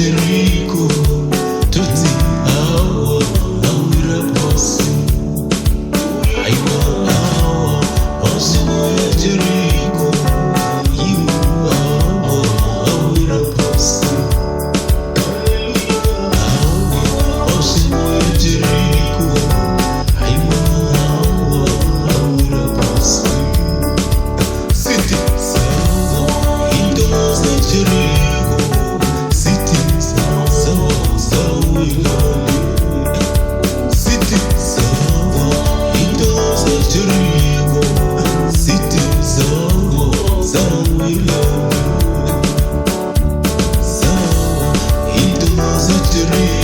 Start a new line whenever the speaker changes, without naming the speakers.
eJeriko, tuti awa awira pasi. Aiwa awa osimo eJeriko, imu awa awira pasi. Awa osimo eJeriko, aiwa awa awira pasi. City Zawa indoors eJeriko, City Zawa Zawa ilali. City Zawa indoors eJeriko, City Zawa Zawa ilali. Zawa indoors eJeriko.